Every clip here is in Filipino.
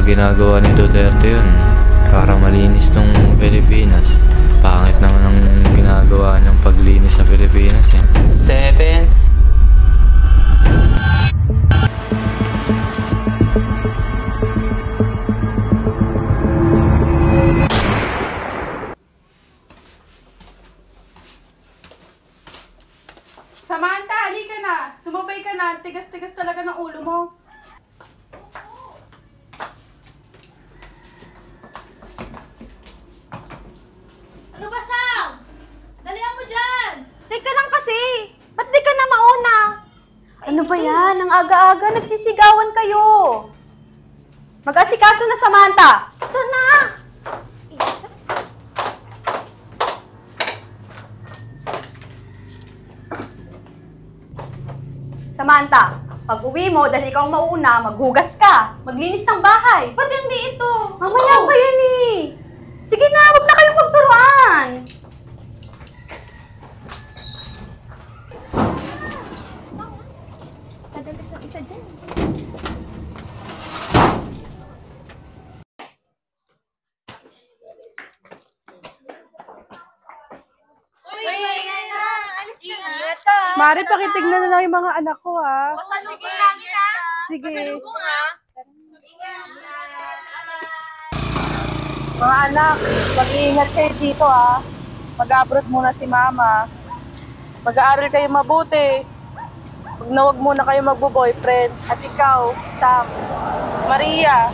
ginagawa ni Duterte yun para malinis tong Pilipinas. Pangit naman ang ginagawa niyang paglinis sa Pilipinas eh. 7. Samantha, halika na. Sumabay ka na. Tigas-tigas talaga ng ulo mo. Ano ba, Sam? Dalihan mo dyan! Teka lang kasi. Ba't di ka na mauna? Ano ba yan? Ang aga-aga nagsisigawan kayo. Mag-asikaso na, Samantha. Ito na. Samantha, pag uwi mo, dahil ikaw mauuna, maghugas ka. Maglinis ng bahay. Ba't hindi ito? Mamaya pa yan eh. Sige na, huwag na kayong magturuan. Tadalas na isa dyan. Uy, Mariana! Alis ka na? Mari, pakitignan na lang yung mga anak ko, ha? Pasalubong namin, ha? Sige. Pasalubong, ha? Mga anak, mag-iingat kayo dito, ha? Mag-abroad muna si Mama. Mag-aaral kayo mabuti. Huwag na huwag muna kayo magbo-boyfriend. At ikaw, Sam, Maria,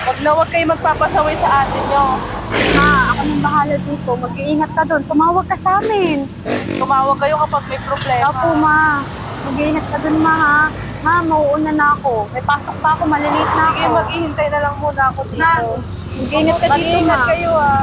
huwag na huwag kayo magpapasaway sa atin nyo. Ma, ako nang bahala dito. Mag-iingat ka doon. Tumawag ka sa amin. Tumawag kayo kapag may problema. Opo, ma. Mag-iingat ka doon, ma, ha? Ma, mauuna na ako. May pasok pa ako. Maliliit na ako. Sige, maghihintay na lang muna ako dito. Na, mag-iingat ka dito, Mag-iingat ma. kayo, ha?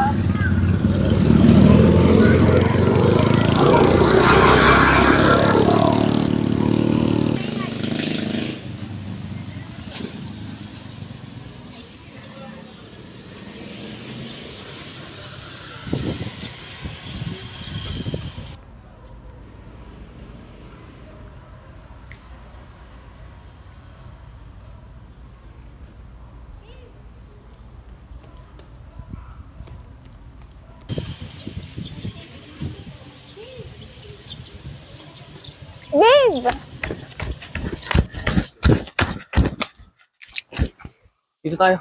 Babe! Dito tayo.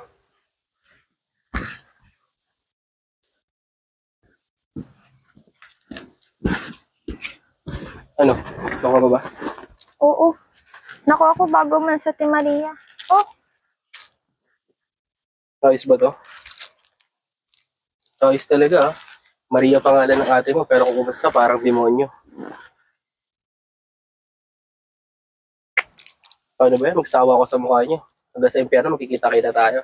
Ano? Baka ba ba? Oo. Naku ako bago mo sa Ate Maria. Oh, Ayos ba to? Ayos talaga ah. Maria pangalan ng ate mo pero kung kumusta parang demonyo. Ano ba yan? Magsawa ko sa mukha niyo. Hanggang sa impyerno magkikita-kita tayo.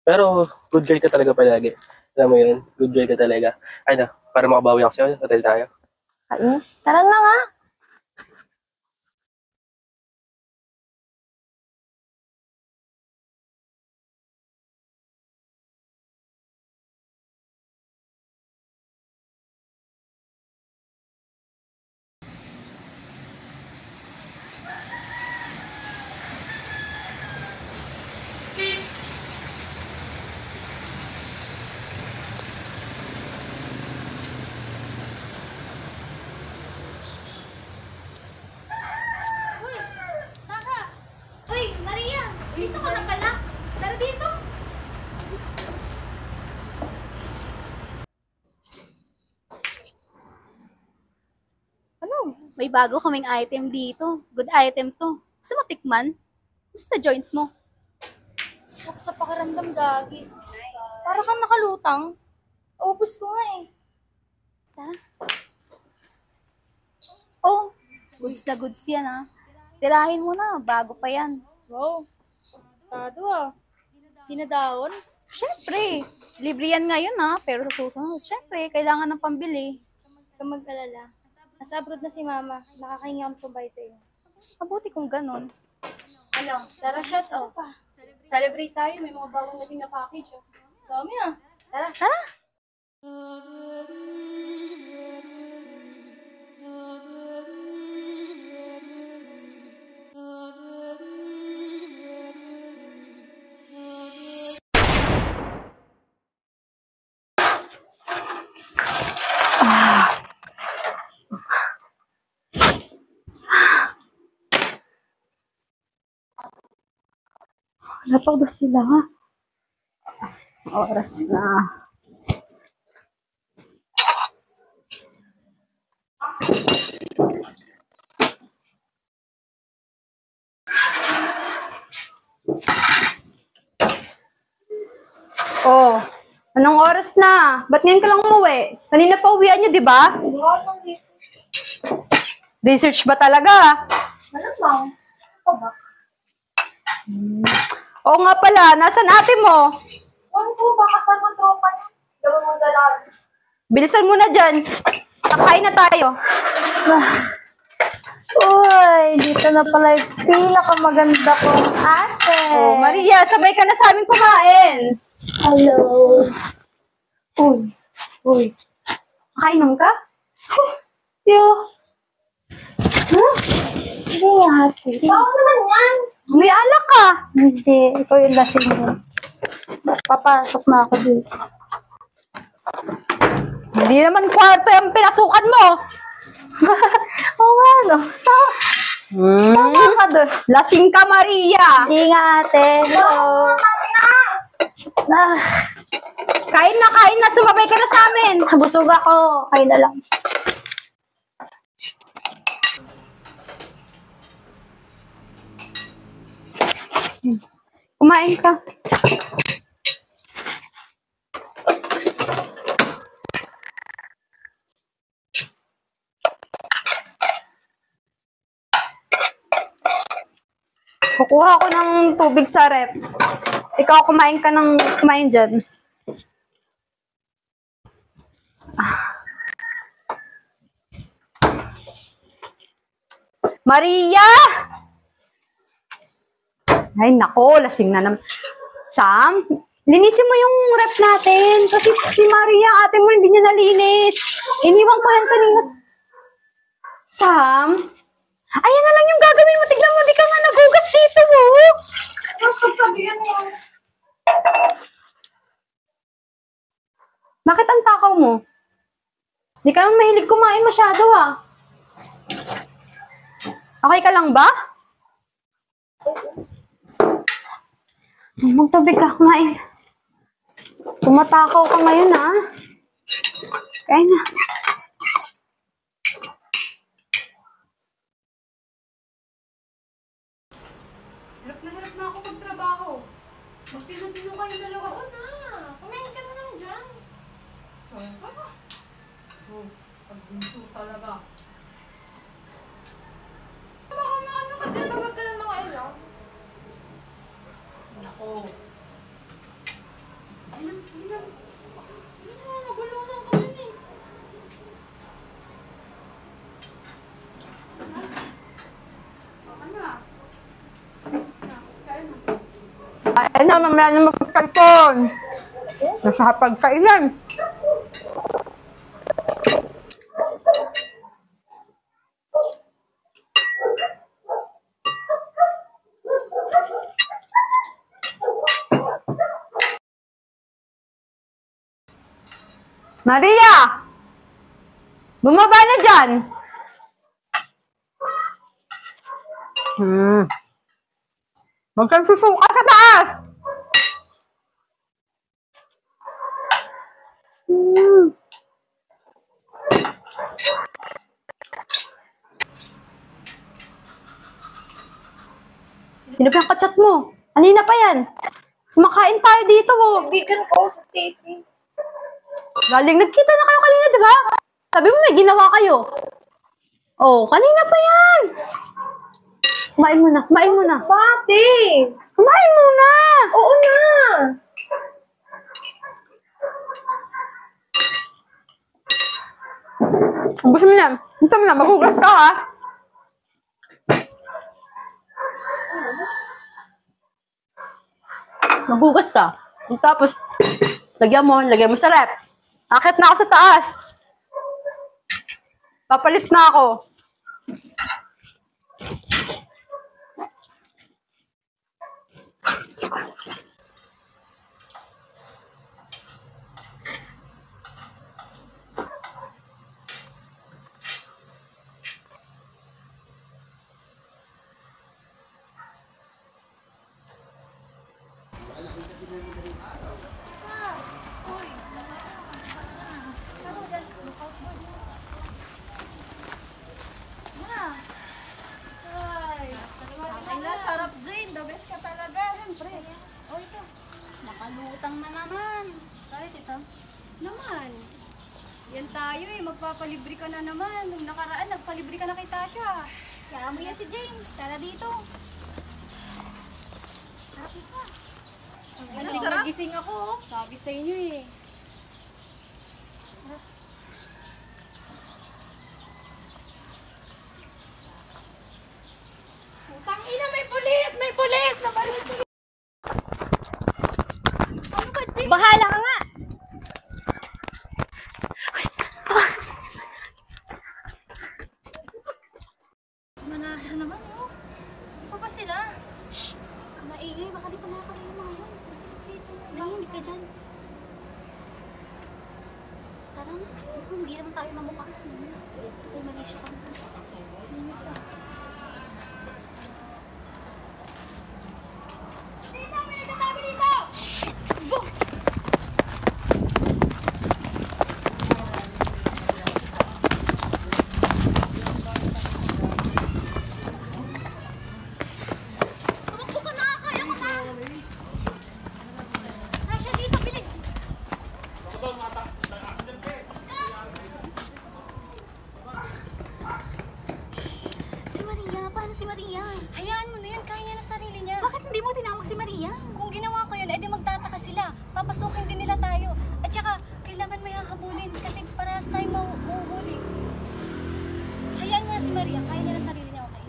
Pero good girl ka talaga palagi. Alam mo yun? Good girl ka talaga. Ay na, para makabawi ako sa'yo, hotel tayo. kainis. Tara na nga. Uy! Tara! Uy, Maria! Gusto ko na pala. Tara dito. Ano? May bago kaming item dito. Good item to. Gusto mo tikman? Gusto joints mo? Sarap sa pakiramdam, Gagi. Para kang nakalutang. Ubus ko nga eh. Tara. Oh, goods na goods yan ah. Tirahin mo na, bago pa yan. Wow. Tado, ah. Dinadawon? Siyempre. Libre yan ngayon ah, pero sa susunod, siyempre, kailangan ng pambili. Huwag kang mag-alala. Nasa abroad na si Mama. Nakakahinga akong pambayad sa'yo. Mabuti kung ganun. Ano? Tara, shots off. Celebrate tayo. May mga bagong nating na package. Oh. Dami ah. Tara. Tara! Ano pa ba sila, ha? Oras na. Oh, anong oras na? Ba't ngayon ka lang umuwi? Kanina pa uwian niyo, di ba? Research ba talaga? Malamang. Ako ba? Oo nga pala, nasan ate mo? Ano po ba kasama tropa niya? Gawin mo dalag. Bilisan mo na dyan. Kakain na tayo. Uy, dito na pala yung pila ka maganda kong ate. Oh, Maria, sabay ka na sa amin kumain. Hello. Uy. Kainom ka? Yo. Hindi ate. Bako naman yan. May alak ka. Hindi, ikaw yung lasing mo. Papasok na ako dito. Hindi naman kwarto yung pinasukan mo. Oo nga, no? Tama ka doon. Lasing ka, Maria. Hindi nga, ate. Hello. Ah, Kain na. Sumabay ka na sa amin. busog ako. Kayo na lang. Kumain ka. Kukuha ko ng tubig sa rep. Ikaw kumain ka ng kumain dyan. Maria! Ay, nako, lasing na naman. Sam, linisin mo yung rep natin. Kasi si Maria, ate mo, hindi niya nalinis. Iniwan ko yan kanina. Sam, ayan na lang yung gagawin mo. Tignan mo, di ka nga nagugas dito mo. Bakit ang takaw mo? Di ka naman mahilig kumain masyado, ah. Okay ka lang ba? Magtubig ka, kumain. Tumatakaw ka ngayon, ha? Kain na. Hirap na ako magtrabaho. Magtino-tino kayong dalawa. O na, kumain ka na lang dyan. Pag-bunso talaga. Ano ka dyan? Tawag ka ng mga ilaw. Nako. Magulo na kami eh. Ay na, mamaya na magkalpon. Nasa hapagkailan. Maria! Bumaba na dyan! Huwag kang susuka sa taas! Sino ba yung kachat mo? Kanina pa yan. Kumakain tayo dito, oh. Kaibigan ko, Stacy. Galing, nagkita na kayo kanina, di ba? Sabi mo may ginawa kayo. Oh, kanina pa yan. Kumain muna, kumain muna. Pati! Kumain muna! Oo na! Ubus mo na. Gusto mo na, magugas ka, ha? Magugas ka. Tapos, lagyan mo sa rep. Akit na ako sa taas. Papalit na ako. Ay na, sarap Jane. The best ka talaga. Siyempre. O ito. Nakalutang na naman. Bakit ito? Naman. Yan tayo eh. Magpapalibre ka na naman. Nung nakaraan, nagpalibre ka na kay Tasha. Kaya mo yan si Jane. Tara dito. Nagising ako. Oh. Sabi sa inyo eh. Tangina, may pulis! May pulis! Bahala ka nga. Manasa naman oh. Di pa ba sila? Shh! Kamaingay. Baka di pa nakakalayo mga yun. Kasi dito. Nahimik ka dyan. Tara na. Ako, hindi naman tayo namukha. Ito, mali siya ka. Nahimik ka. Dito! May nagsasabi dito! Tumakbo ka na! Kaya ko na! Tasha, dito! Bilis! Si Maria! Paano si Maria? Hayaan mo na yan. Kaya niya na sarili niya. Bakit hindi mo tinawag si Maria? Kung ginawa ko yun, edi magtataka sila. Papasukin din nila tayo. At saka, kailangan may hahabulin kasi parehas tayong mahuhuli. Hayaan mo na si Maria. Kaya niya na sarili niya, okay?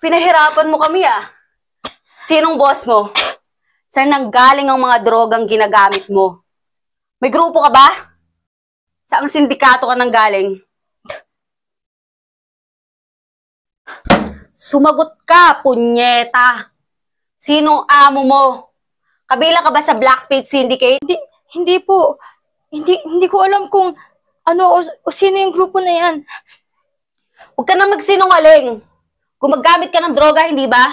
Pinahirapan mo kami ah. Sinong boss mo? Saan nanggaling ang mga drogang ginagamit mo? May grupo ka ba? Saang sindikato ka nanggaling? Sumagot ka, punyeta. Sinong amo mo? Kabila ka ba sa Black Spade Syndicate? Hindi po. Hindi ko alam kung ano o sino yung grupo na yan. Huwag ka na magsinungaling. Gumagamit ka ng droga, hindi ba?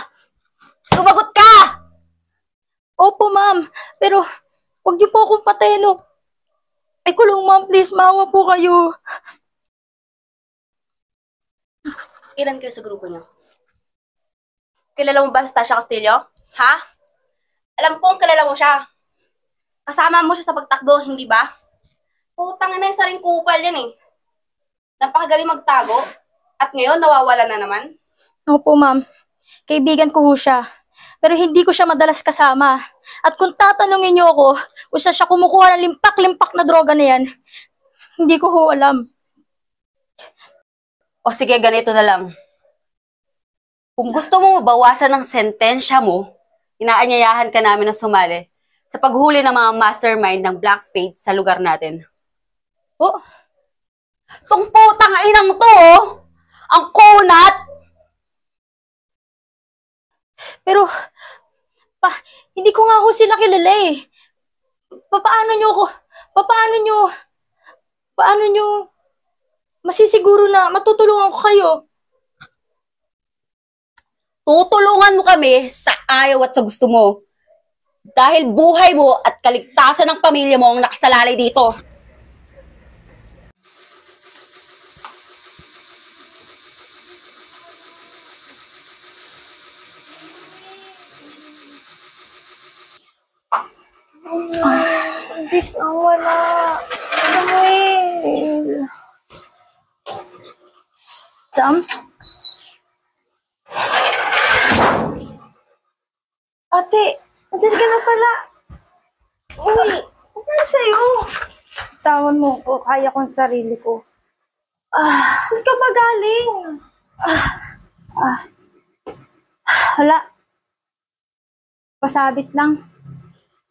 Sumagot ka! Opo, ma'am. Pero, huwag niyo po akong patayin, no. Ay, kulong, ma'am. Please, maawa po kayo. Ilan kayo sa grupo niyo? Kilala mo ba si Tasha Castillo? Ha? Alam kong kilala mo siya. Kasama mo siya sa pagtakbo, hindi ba? Putang na yung saring kupal yan eh. Napakagaling magtago. At ngayon, nawawala na naman. Opo, ma'am. Kaibigan ko ho siya. Pero hindi ko siya madalas kasama. At kung tatanungin niyo ako, kung saan siya kumukuha ng limpak-limpak na droga na yan, hindi ko ho alam. O sige, ganito na lang. Kung gusto mo mabawasan ng sentensya mo, inaanyayahan ka namin na sumali sa paghuli ng mga mastermind ng Black Spade sa lugar natin. Oh, Tong putang inang to, oh! Ang kunat! pero, hindi ko nga ho sila kilala eh. Paano nyo masisiguro na matutulungan ko kayo? Tutulungan mo kami sa ayaw at sa gusto mo. Dahil buhay mo at kaligtasan ng pamilya mo ang nakasalalay dito. Please, wala. Samuel. Sam? Ate, andyan ka na pala. Uy, ano sa'yo? Tawan mo ko, kaya kong sarili ko. Saan ka ba galing? Hala. Pasabit lang.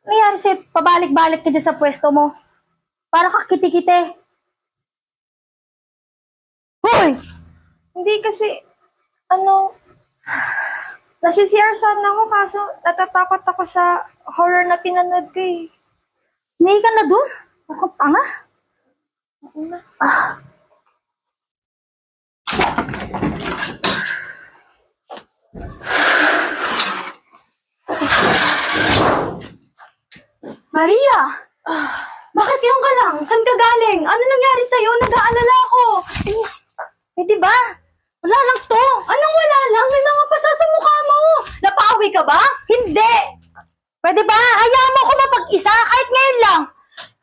Nangyari sa'yo, pabalik-balik ka dyan sa pwesto mo. Para ka kiti-kiti. Hoy! Hindi kasi, nasi-CR sana ako kaso natatakot ako sa horror na pinanood ko eh. May ka na dun? Ako tanga? Maria! Bakit yung ka lang? Saan ka galing? Ano nangyari sa'yo? Nag-aalala ako. Eh diba? Wala lang to. Anong wala lang? May mga pasa sa mukha mo. Napauwi ka ba? Hindi! Pwede ba? Hayaan mo ako mapag-isa kahit ngayon lang.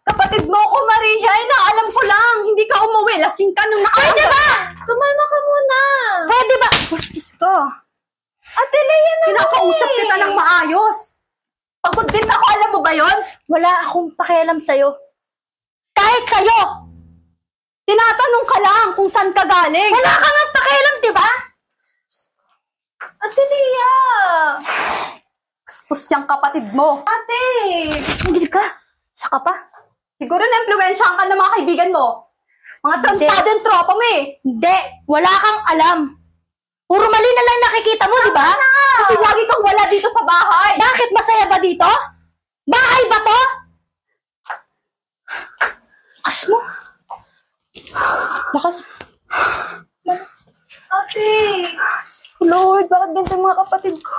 Kapatid mo ako, Maria. Inaalam ko lang. Hindi ka umuwi. Lasing ka nung nakauwi. Pwede ba? Kumalma ka muna. Pwede ba? Diyos ko. Ate Leia naman. Kinakausap kita ng maayos. Pagod din ako. Alam mo ba yon? Wala akong pakialam sa'yo. Kahit sa'yo! Tinatanong ka lang kung saan ka galing. Wala ka nga pakialam, di ba? Ate Leia. Bastos yung kapatid mo. Ate. Hindi ka. Saka pa. Siguro na-influensyahan ka ng mga kaibigan mo. Mga transado yung tropa mo eh. Hindi. Wala kang alam. Puro mali na lang nakikita mo, di ba? Kasi lagi kang wala dito sa bahay. Bakit masaya ba dito? Bahay ba to? Lakas mo. Lakas. Ate. Lord, bakit ganito yung mga kapatid ko?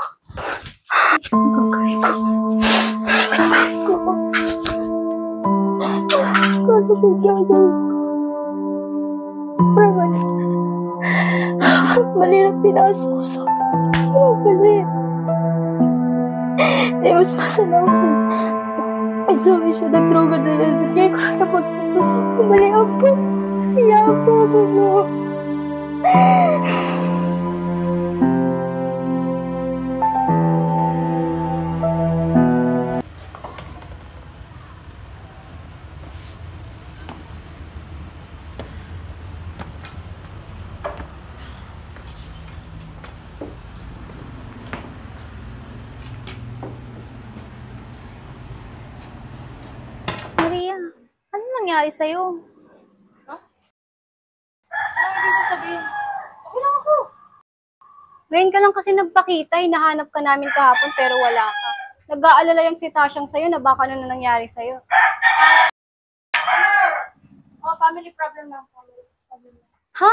Mali na pinasok ko sa mali. Eh, mas masana ako sa ay, sabi siya na droga na lalagay ko na pagpapos ko. Mali ako. Kaya ako mo. Maria, ano nangyari sa'yo? Huh? Ano ibig sabihin? Okay lang ako. May Ngayon ka lang kasi nagpakita, hinahanap ka namin kahapon pero wala ka. Nag-aalala yung si Tasyang sa'yo na baka ano na nangyari sa'yo. Oh, family problem lang. Ha?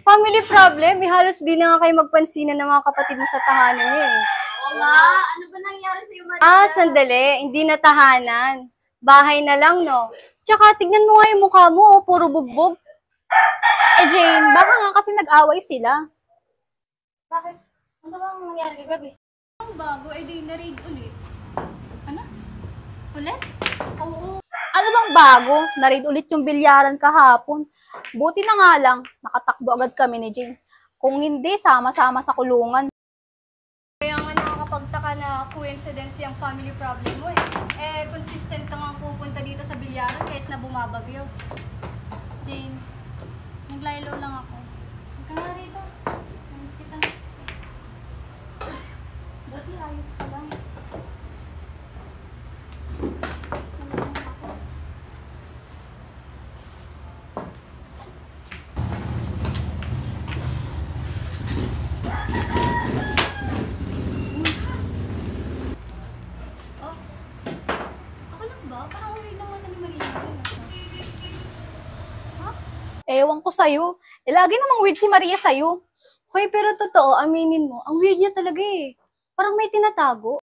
Family problem? Halos di na nga kayo magpansinan ng mga kapatid mo sa tahanan niyo eh. Oo nga, ano ba nangyari sa'yo, Maria? Ah, sandali. Hindi na tahanan. Bahay na lang, no? Tsaka, tignan mo nga yung mukha mo, oh, puro bugbog. Eh Jane, baka nga kasi nag-away sila. Bakit? Ano bang nangyari kagabi? Ang bago, eh di na-raid ulit. Ano? Ulit? Oo. Ano bang bago? Na-raid ulit yung bilyaran kahapon. Buti na nga lang, nakatakbo agad kami ni Jane. Kung hindi, sama-sama sa kulungan. Kaya nga nakakapagtaka na coincidence yung family problem mo eh. Eh, consistent na nga pupunta dito sa bilyaran kahit na bumabagyo. Jane, naglaylo lang ako. Huwag ka nga rito. Ayos kita. Buti ayos ka lang. Ako lang ba? Parang uwi lang mata ni Maria yun. Ewan ko sa'yo. Eh, lagi namang weird si Maria sa'yo. Hoy, pero totoo, aminin mo, ang weird niya talaga eh. Parang may tinatago.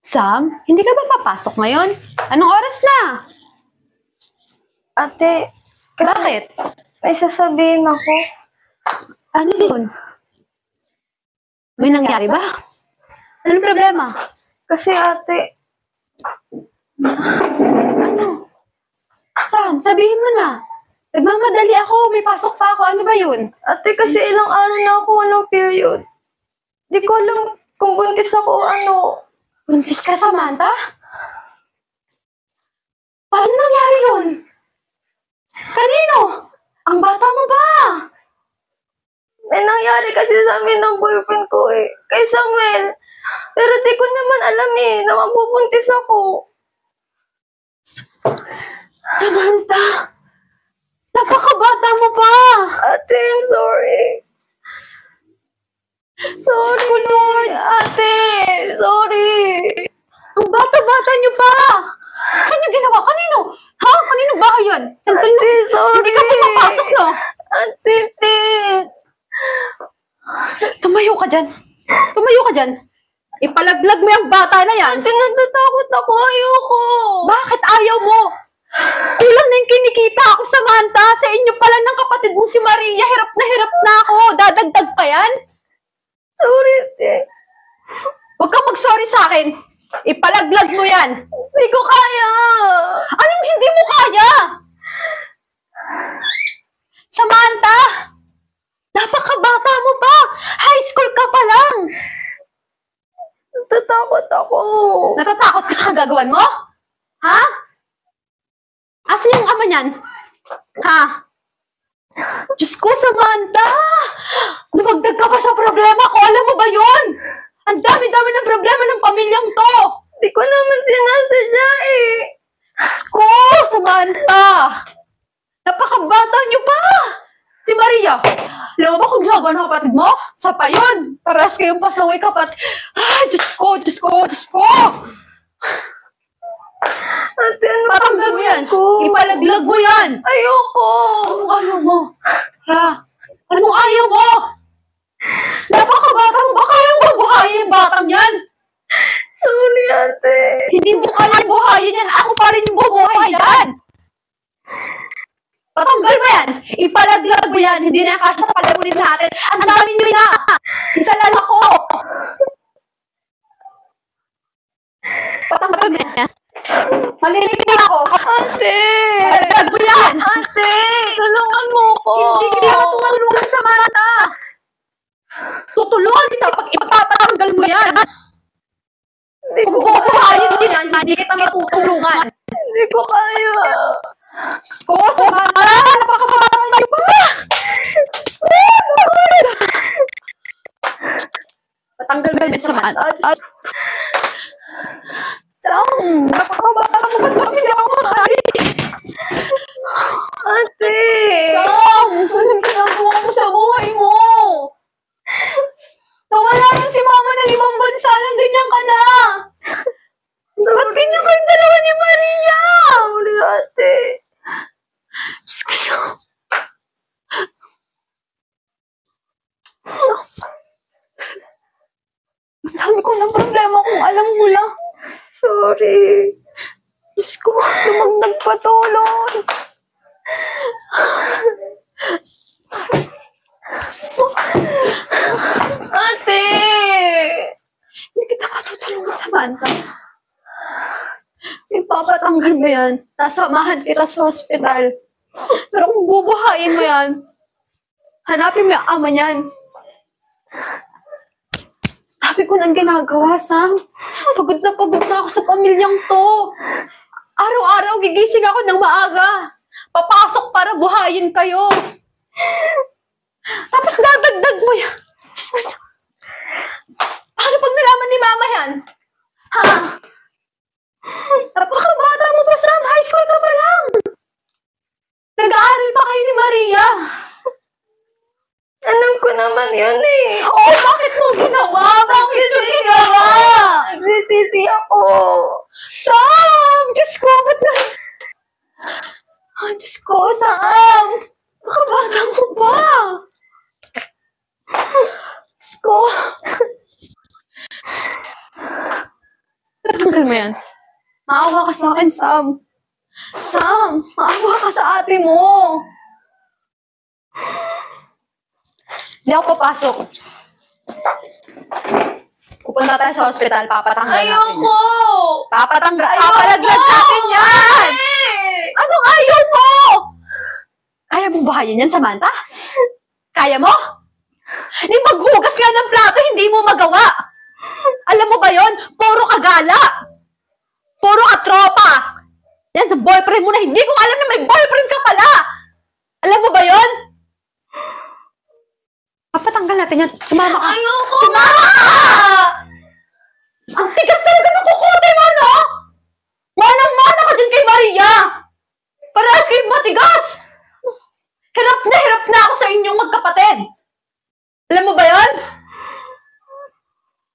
Sam, hindi ka ba papasok ngayon? Anong oras na? Ate, Bakit? may sasabihin ako. Ano yun? May nangyari ba? Anong problema? Kasi ate, Sam, sabihin mo na. Nagmamadali ako, may pasok pa ako. Ano ba yun? ate kasi ilang araw na ako walang period. Di ko alam kung buntis ako o ano. Buntis ka, Samantha? Paano nangyari yun? Kanino? Ang bata mo ba? May nangyari kasi sa amin ng boyfriend ko eh. Kay Samuel. Pero di ko naman alam eh na mabubuntis ako. Samantha! Napakabata mo pa! Ate, I'm sorry. Sorry. Diyos ko, Lord! Ate, sorry. Ang bata-bata niyo pa! Saan niyo ginawa? Kanino? Ha? Kanino bahay yun? Saan kanino? Ate, sorry. Hindi ka pumapasok, no? Ate, please. Tumayo ka dyan. Tumayo ka dyan. Ipalaglag mo yung bata na yan. Ate, natatakot ako. Ayoko. Bakit ayaw mo? Kulang na yung kinikita ako, Samantha. Sa inyo pala ng kapatid mong si Maria. Hirap na ako. Dadagdag pa yan? Sorry, ate. Huwag kang mag-sorry sa akin. Ipalaglag mo yan. Hindi ko kaya. Anong hindi mo kaya? Samantha! Napakabata mo pa! High school ka pa lang! Natatakot ako. Natatakot ka sa kagagawan mo? Ha? Asan yung ama niyan? Ha? Diyos ko, Samantha! Lumagdag ka pa sa problema ko. Alam mo ba yun? Ang dami-dami ng problema ng pamilyang to. Hindi ko naman sinasadya eh. Diyos ko, Samantha! Napakabata niyo pa! Si Maria, alam mo ba kung ginagawa ng kapatid mo? Sa pa yun! Paras kayong pasaway kapatid. Ah, Diyos ko, Diyos ko, Diyos ko! Ate, ano Patanggal mo yan! ko? Ipalaglag mo yan! Ayoko. Anong ayaw mo? Ha? Anong ayaw mo? Napakabata mo ba? Kaya mo buhayin yung batang yan? Sorry, ate. Hindi mo kaya buhayin yan. Ako pa rin yung bubuhay yan. Patanggal mo yan. Ipalaglag mo yan. Hindi na kasya sa palamunin natin. Ang dami nyo na. Isa lang ako. Patanggal mo yan. Malilig na ako. Ate. Palaglag mo yan. Ate, tulungan mo ko. Hindi kita tutulungan sa mata. Tutulungan kita pag ipapatanggal mo yan. bubuhayin din yan, hindi kita matutulungan. Hindi ko kaya. Ko, Samantha! Napakababatang tayo pa! Patanggal gamit Samantha. Sam! Napakabata mo ba Sam? Hindi ako makakali. Ate! Sam! Anong ginagawa mo sa buhay mo? Nawala yan si mama ng ibang bansa nang ganyan ka na. Ba't ganyan kayong dalawa ni Maria? Sorry, ate. Diyos ko, Sam. Ang dami ko ng problema kung alam mo lang. Sorry. Diyos ko, lumagdag pa tulong. Ate! Hindi kita matutulungan, Samantha. Ipapatanggal mo yan. Nasamahan kita sa hospital. Pero kung bubuhayin mo yan, hanapin mo yung ama niyan. Sabi ko nang ginagawa, Sam. Pagod na ako sa pamilyang to. Araw-araw gigising ako ng maaga. Papasok para buhayin kayo. Tapos dadagdag mo yan. Diyos ko, paano pag nalaman ni Mama yan? Ha? Napakabata mo pa, Sam. High school ka pa lang. Nag-aaral pa kayo ni Maria. Alam ko naman yun eh. Oh, bakit mo ginawa? Bakit mo ginawa? Nagsisisi ako. Sam! Diyos ko, ba't na... Ah, Diyos ko, Sam! Makabata mo pa! Diyos ko! Tatanggal mo yan. Maawa ka sa akin, Sam. Sam! Maawa ka sa ate mo! Hindi ako papasok. Pupunta tayo sa hospital, papatanggal natin. Ayoko! Papalaglag natin yan! Anong ayaw mo? Kaya mong bahayan yan, Samantha? Kaya mo? Ni maghugas ka ng plato, hindi mo magawa. Alam mo ba yon? Puro kagala. Puro katropa. Yan sa boyfriend mo na hindi ko alam na may boyfriend ka pala. Alam mo ba yon? Papatanggal natin yan. Sumama ka. Ayoko! Sumama ka! Ang tigas talaga ng kukote mo, no? Manang-mana ka dyan kay Maria! Parehas kayong matigas! Hirap na ako sa inyong magkapatid! Alam mo ba yon?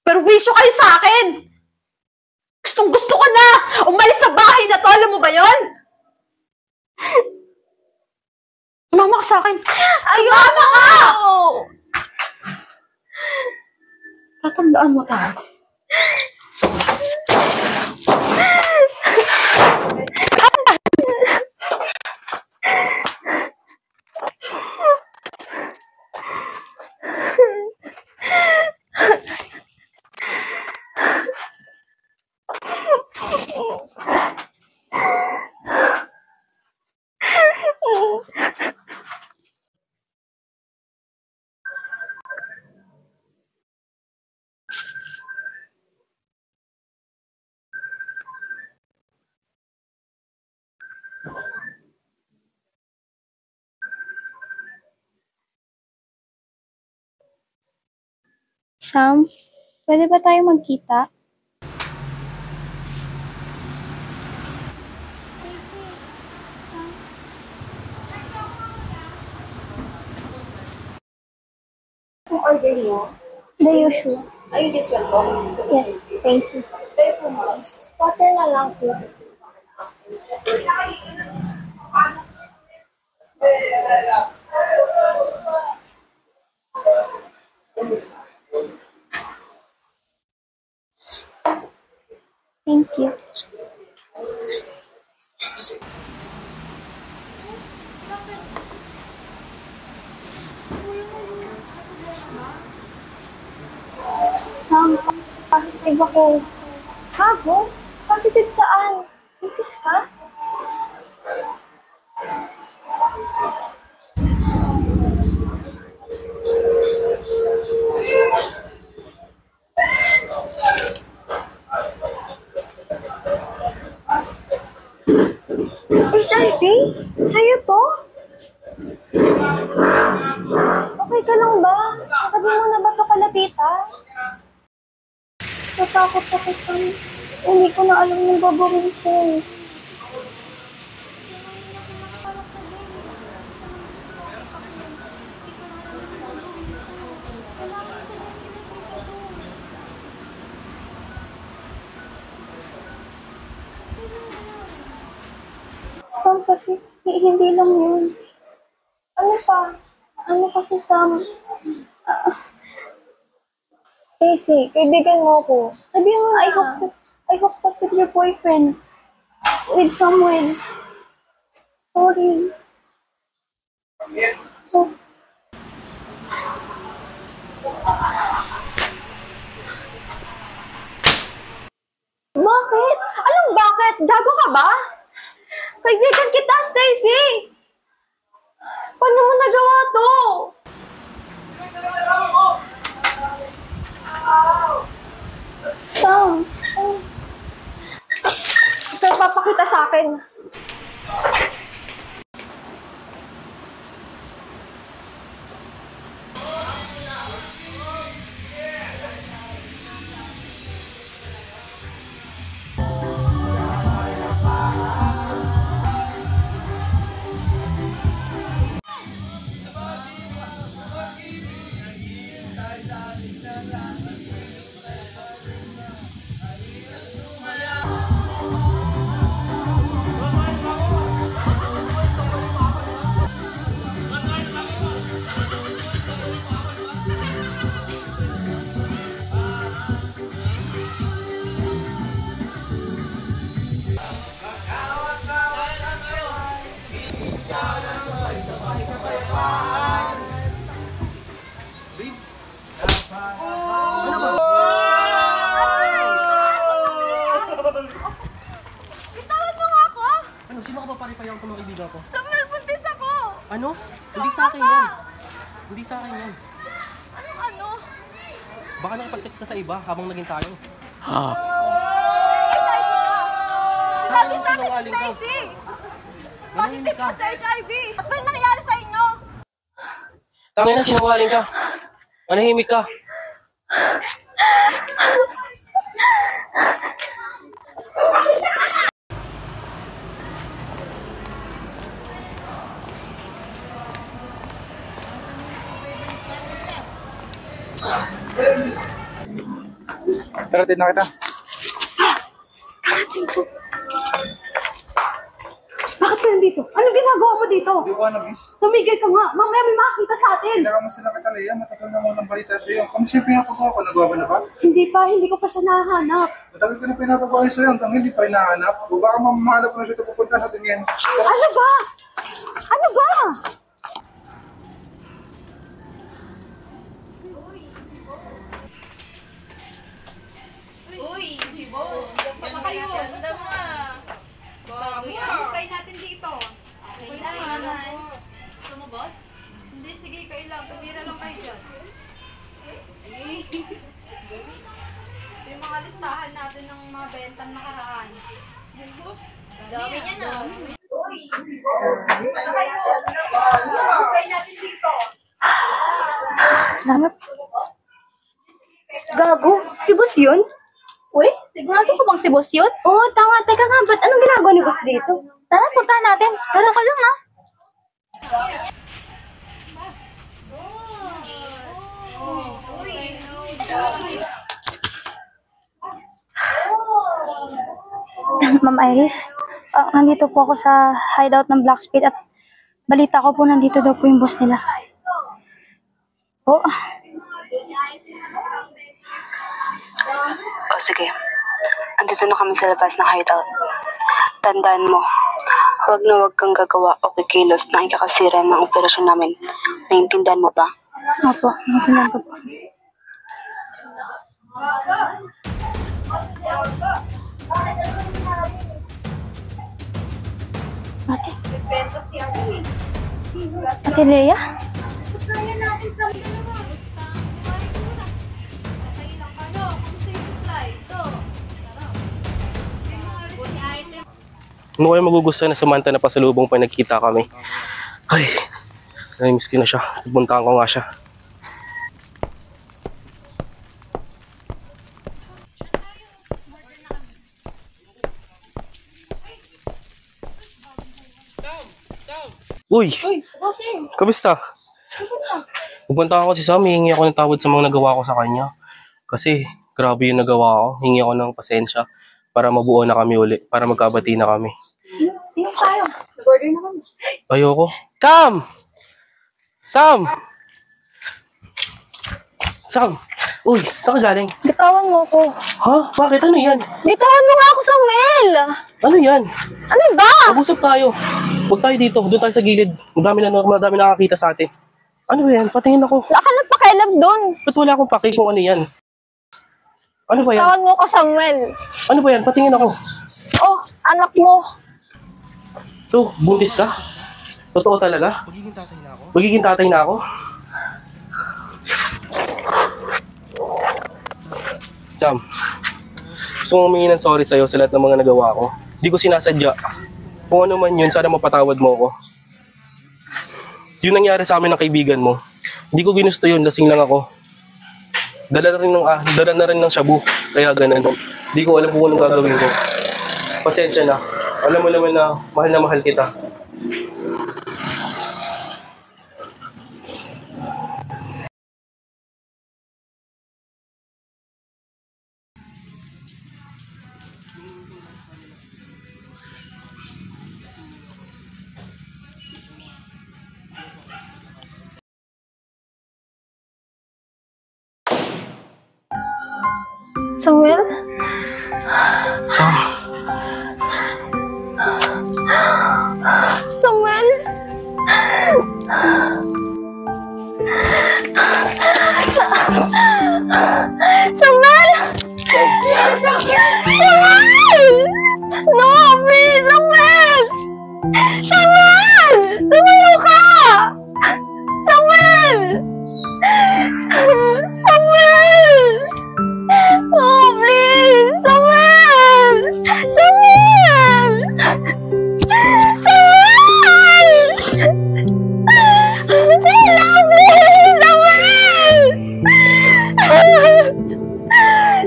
Perwisyo kayo sa akin! Gustong gusto ko na! Umalis sa bahay na to! Alam mo ba yon? Sumama ka sa akin! Sumama ka! Tatandaan mo tayo. Sam, pwede ba tayo magkita? Kung order mo, The usual. ayun this one po. Yes, thank you. Tayo po mo. Water na lang, please. Thank you. Sam, positive ako. Gago? Positive saan? Buntis ka? HIV? Sa'yo to? Okay ka lang ba? Sabihin mo na ba to kala tita? Natakot ako pa. Hindi ko na alam yung gagawin ko. Sam kasi, hindi lang yun. Ano pa? Ano kasi Sam? Stacy, kaibigan mo ako. Sabihin mo, I hope that with your boyfriend. With Samuel. Sorry. So, bakit? Anong bakit? Gago ka ba? Kaibigan kita, Stacy! Paano mo nagawa to? Sam. Ito papakita sa akin. Kaya ako kaibigan ko. Samuel, buntis ako! Ano? Hindi sa akin yan. Hindi sa akin yan. Anong ano? Baka nakipag-sex ka sa iba habang naging tayo. Sinabi sa akin ni Stacy! Manahimik Positive ka. ka sa HIV! At ba yung nangyari sa inyo? Tangin na, sinungaling ka. Manahimik ka. Tarating na kita. Bakit ka nandito? Anong ginagawa mo dito? Hindi ko miss. Tumigil ka nga. Mamaya may makakita sa atin. Kailangan mo sila kita, Leia. Matagal na mo ng balita sa iyo. Kung siya pinapagawa ko, nagawa mo na ba? Hindi ko pa siya nahanap. Matagal ka na pinapagawa sa iyo hanggang hindi pa rin nahanap. O baka mamahalap na siya sa pupunta sa tingin. Ano ba? Ano ba? Uy, si boss. Ganda kayo. Ganda mo ah. Gusto supply natin dito. Okay naman. Gusto mo, boss? Hindi, sige, kayo lang. Tumira lang kayo dyan. Ito yung mga listahan natin ng mga bentang nakaraan. Boss? Dami niya na. Uy, si boss. Ganda kayo. Supply natin dito. Salamat. Gago? Si boss yun? Uy, sigurado ko bang si boss yun? Oo, tama. Teka nga, ba't anong ginagawa ni boss dito? Tara, puntahan natin. Tara ka lang, ha? Ma'am Iris, nandito po ako sa hideout ng Blacksmith at balita ko po nandito daw po yung boss nila. Oh. O sige, andito na kami sa labas ng hideout. Tandaan mo, huwag na huwag kang gagawa o kikilos na ikakasira ng operasyon namin. Naiintindihan mo ba? Opo, naiintindihan ko po. Ate Leia? Ano kaya magugustuhan na Samantha na pasalubong pa nagkita kami? Ay, nai-miss ko na siya. Pupuntahan ko nga siya. Uy! Bossing! Kamusta? Pupunta ako si Sam, hihingi ako ng tawad sa mga nagawa ko sa kanya. Kasi grabe yung nagawa ko. Hingi ako ng pasensya para mabuo na kami uli, para magkabati na kami. Tingnan tayo. Nag-order na kami. Ayoko. Sam! Sam! Sam! Uy, saan ka galing? Bitawan mo ko. Ha? Bakit? Ano yan? Bitawan mo nga ako, Samuel! Ano yan? Ano ba? Mag-usap tayo. Huwag tayo dito. Doon tayo sa gilid. Madami nakakita sa atin. Ano ba yan? Patingin ako. Wala ka nang pakialam doon. Ba't wala akong paki kung ano yan? Ano ba yan? Bitawan mo ko, Samuel. Ano ba yan? Patingin ako. Oh, anak mo. So, buntis ka? Totoo talaga? Magiging tatay na ako? Magiging tatay na ako? Sam, gusto kong humingi ng sorry sa'yo sa lahat ng mga nagawa ko. Di ko sinasadya. Kung ano man yun, sana mapatawad mo ako. Yun nangyari sa amin ng kaibigan mo. Hindi ko ginusto yun, lasing lang ako. Dala na rin ng shabu, kaya ganun. Di ko alam kung anong gagawin ko. Pasensya na. Alam mo naman na mahal kita. Samuel? Sam, Samuel? Samuel! Samuel! No, please, Samuel! Samuel! Tumayo ka! Samuel! Samuel! Oh, please! Samuel! Samuel! Samuel! Tila, please! Samuel!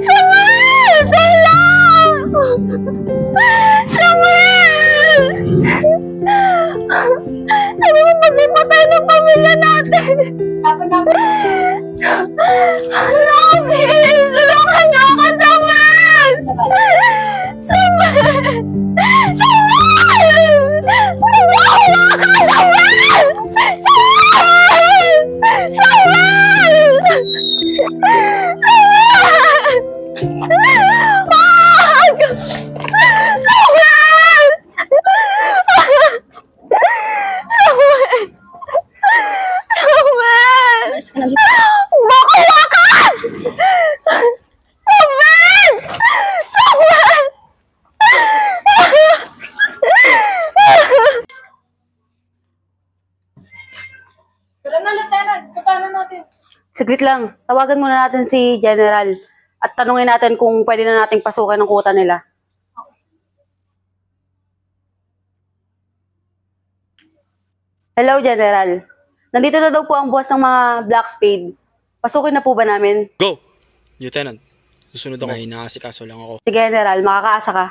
Samuel! Tila! Samuel! Ano mo pag-ipatay ng pamilya natin? No, please! Tulungan niyo ako, Samuel! Samuel! Samuel! Wala ka, Samuel! Samuel! Samuel! Samuel! Wag! Samuel! Samuel! Bakla ka! Samuel! Samuel! Tara na, Lieutenant. Puntahan natin. Saglit lang. Tawagan muna natin si General at tanungin natin kung pwede na nating pasukan ng kuta nila. Hello, General. Nandito na daw po ang boss ng mga Black Spade. Pasukin na po ba namin? Go! Lieutenant, susunod ako. May inaasikaso lang ako. Si General, makakaasa ka.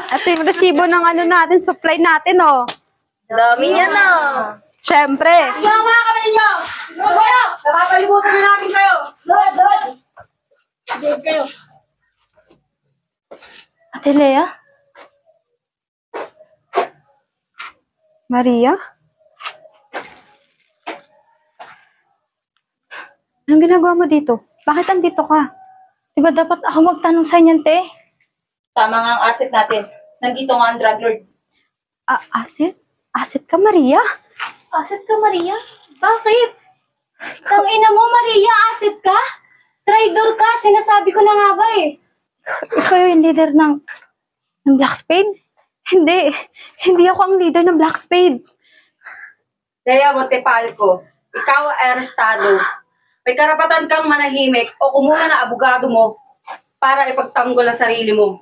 Ito yung resibo ng ano natin, supply natin, oh. Dami niya na. Siyempre. Mga kami ninyo! Ano kayo? Nakapalimutan na namin kayo! Doon! Doon kayo. Ate Lea? Maria? Anong ginagawa mo dito? Bakit andito ka? Diba dapat ako magtanong sa inyan, te? Tama nga ang asset natin. Nandito nga ang drug lord. Asset? Asset ka, Maria? Asset ka, Maria? Bakit? Tangina mo, Maria, asset ka? Traitor ka, sinasabi ko na nga ba eh. Ikaw yung leader ng Black Spade? Hindi ako ang leader ng Black Spade. Lea Montepalco, ikaw ay arestado. May karapatan kang manahimik o kumuha ng abogado mo para ipagtanggol ang sarili mo.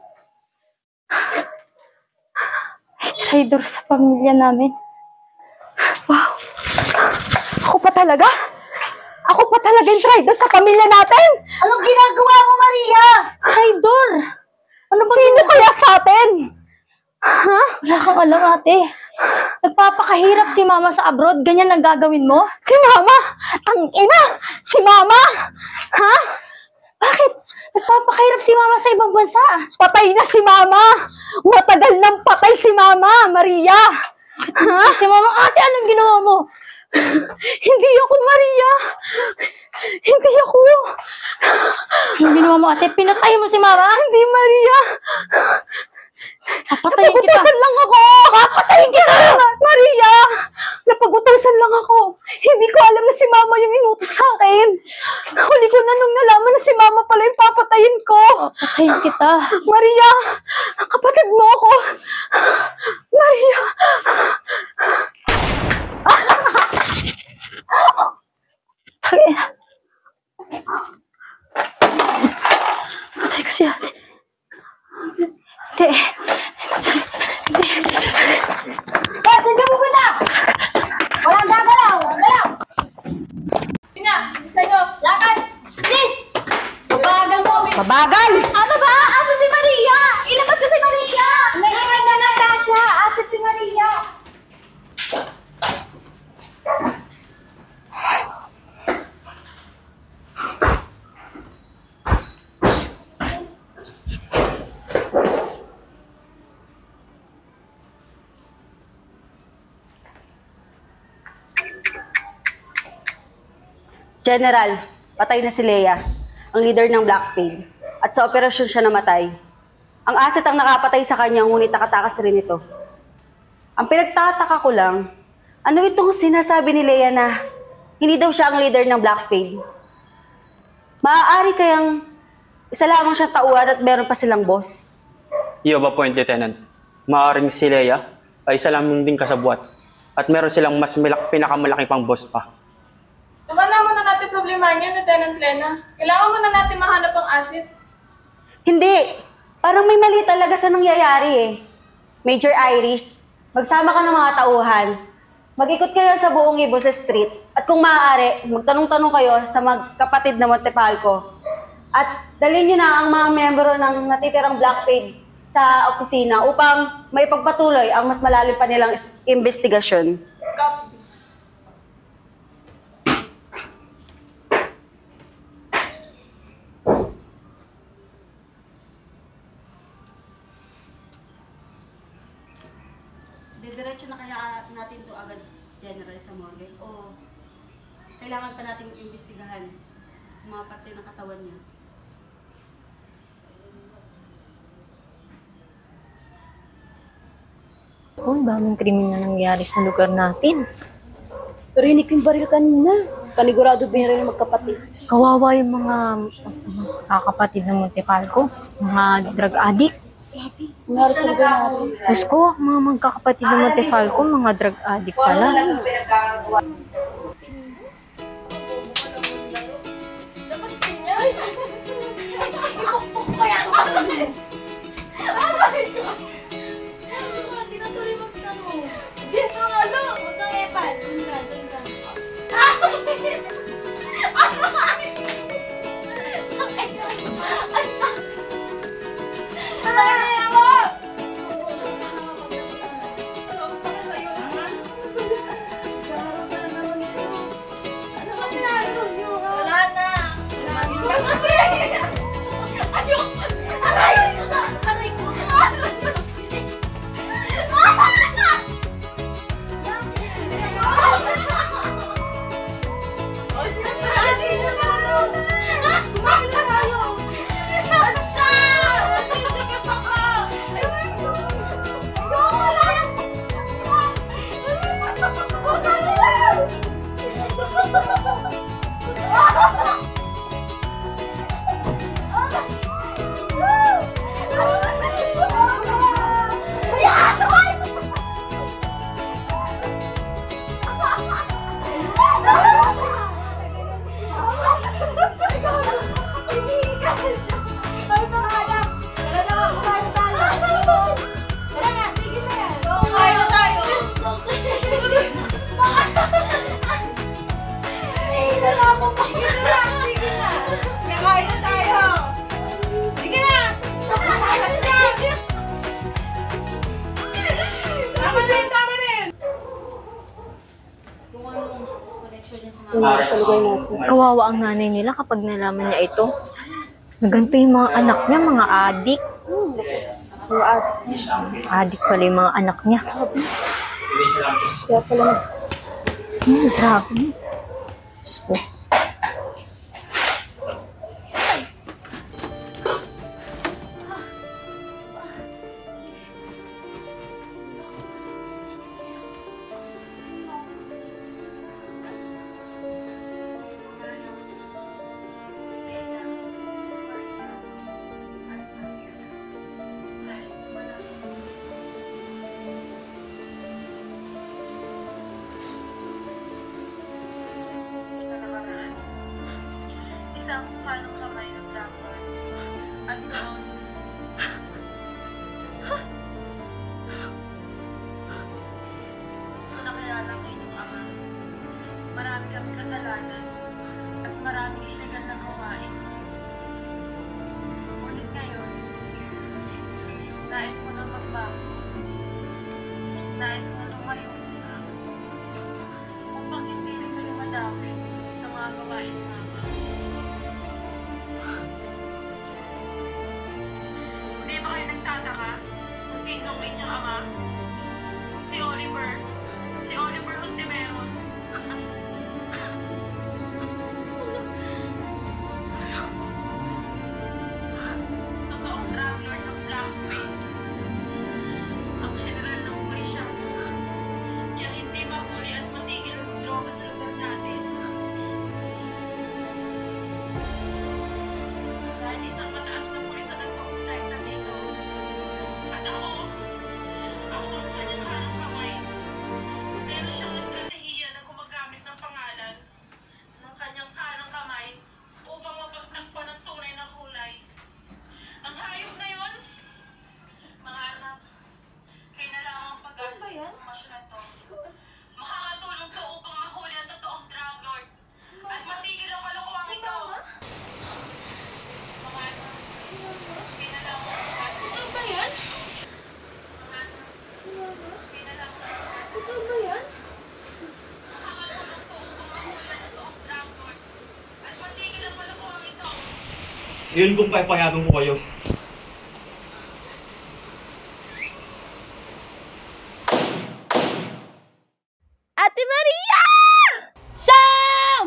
Ay, traitor sa pamilya namin. Wow! Ako pa talaga? Ako pa talaga yung traitor sa pamilya natin? Anong ginagawa mo, Maria? Traitor! Ano ba sino kaya sa atin? Ha? Wala kang alam, ate. Nagpapakahirap si mama sa abroad, ganyan ang gagawin mo? Si mama? Ang ina! Si mama! Ha? Bakit? Nagpapakahirap si mama sa ibang bansa. Patay na si mama! Matagal nang patay si mama, Maria! Ha? Si mama, ate, anong ginawa mo? Hindi ako, Maria! Hindi ako! Anong ginawa mo, ate? Pinatay mo si mama? Hindi, Maria! Napatayin kita! Napagutasan lang ako! Napatayin kita! Maria! Napagutasan lang ako! Hindi ko alam na si mama yung inutos sa akin! Huli ko na nung nalaman na si mama pala yung papatayin ko! Papatayin kita! Maria! Kapatid mo ako! Maria! Patay ko siya. Hindi. Saan ka pupunta? Walang gagalaw! Galaw! Tina, isa nyo. Lakad! Please! Mabagal mo! Mabagal! Ano ba? Asa si Maria? Ilabas ka si Maria! Nahiran na Natasha! Asa si Maria? General, patay na si Leia, ang leader ng Black Spade. At sa operasyon siya namatay. Ang asset ang nakapatay sa kanya, ngunit nakatakas rin ito. Ang pinagtataka ko lang, ano itong sinasabi ni Leia na hindi daw siya ang leader ng Black Spade? Maaari kayang isa lamang siyang tauhan at meron pa silang boss? You have a point, Lieutenant. Maaaring si Leia ay isa lamang din kasabwat at meron silang mas pinakamalaki pang boss pa. Tumana muna natin problema niya, Lieutenant Lena. Kailangan muna natin mahanap ang asset. Hindi. Parang may mali talaga sa nangyayari eh. Major Iris, magsama ka ng mga tauhan. Mag-ikot kayo sa buong Ibos Street. At kung maaari, magtanong-tanong kayo sa magkapatid na Montefalco. At dalhin nyo na ang mga membro ng natitirang Black Spade sa opisina upang may pagpatuloy ang mas malalim pa nilang investigasyon. Diretso na kaya natin to agad, General, sa morgue? O kailangan pa natin imbestigahan ang mga parte ng katawan niya? Ang daming krimen na nangyari sa lugar natin. Narinig ko yung baril kanina. Panigurado ba rin magkapatid? Kawawa yung mga kakapatid ng Montefalco, mga drug addict. Nangyari sa lugar natin. Diyos ko, mga magkakapatid ng Montefalco, mga drug addict pala. Dito, ano? Huwag kang epal. Doon ka. Ah! sa lugar natin. Kawawa ang nanay nila kapag nalaman niya ito. Naganto yung mga anak niya, mga adik. Adik pala yung mga anak niya. Kaya pala, Grabe. sa nakaraan, isang kanong kamay ng trapper at doon, ko nakilala ang inyong ama. Marami kami kasalanan at maraming iligal na gawain. Ngunit ngayon, nais ko na magbago. Nais ko na lumayo upang hindi rin kayo madami sa mga gawain ni Mama. Hindi ba kayo nagtataka kung sino ang inyong ama? Si Oliver. Si Oliver Ontiveros. Totoong drug lord ng Blacksmith. Ang general ng pulisya. Kaya hindi mahuli at matigil ang droga sa lugar natin. Dahil isang mataas na pulis ang nagpapunta dito. At ako ang kanyang kanang kamay. Meron siyang estratehiya na gumagamit ng pangalan ng kanyang kanang kamay upang mapagtakpan ng tunay na kulay. Ang hayop na yun, mga anak, kayo na lang ang pag-alas ng informasyon na to. Makakatulong to upang mahuli ang totoong drug lord at matigil ang kalokohan ito. Mga anak, kayo na lang ang pag-alas. Ito ba yan? Mga anak, kayo na lang ang pag-alas. Ito ba yan? Makakatulong to upang mahuli ang totoong drug lord at matigil ang kalokohan ito. Yun kung papayagan ko kayo. Ate Maria! Sam!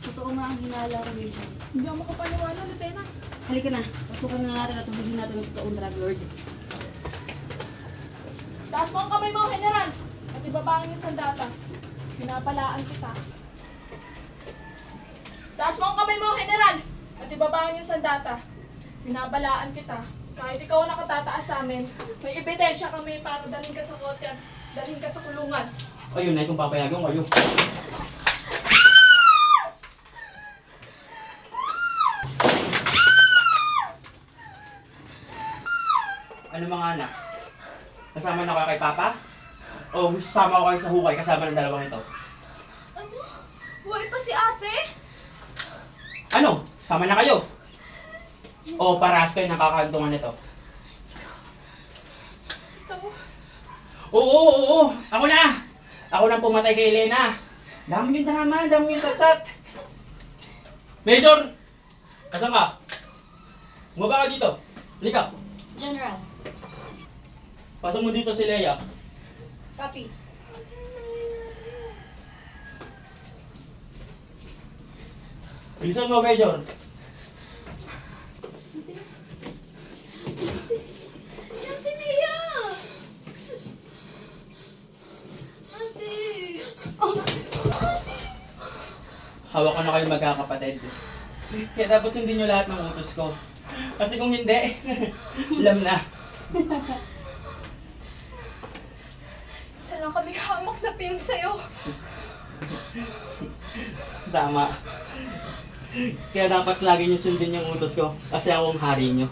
Totoo nga ang hinala ko dito. Hindi ako makapaniwala, Lieutenant. Halika na, pasukan na natin at tubigin natin ang totoong drug lord. Taas mo ang kamay mo, General! At ibabangin yung sandata. Pinapalaan kita. Taas mo ang kamay mo, General! At ibabangin yung sandata. Pinabalaan kita. Kahit ikaw ang nakatataas sa amin, may ebidensya kami para dalhin ka sa kote at dalhin ka sa kulungan. Ayun na kung papayagan ko kayo. Ano mga anak? Kasama na kayo kay Papa? O sasama ko kayo sa hukay kasama ng dalawang ito? Ano? Buhay pa si ate? Ano? Sama na kayo? O parehas kayo nakakantungan nito? Ito. Oo! Ako na! Ako nang pumatay kay Elena. Dami yung tama, dami yung satsat. Major! Kasan ka? Bumaba ka dito. Halika. General, Pasok mo dito si Leia. copy. Bilisan mo, Major. Ate Nia! Ate! Hawak ko na kayo magkakapatid. Kaya dapat sundin nyo lahat ng utos ko. Kasi kung hindi, alam na. Isa lang kami hamak na piyong sa'yo. Tama. Kaya dapat lagi nyo sundin yung utos ko. Kasi akong hari nyo.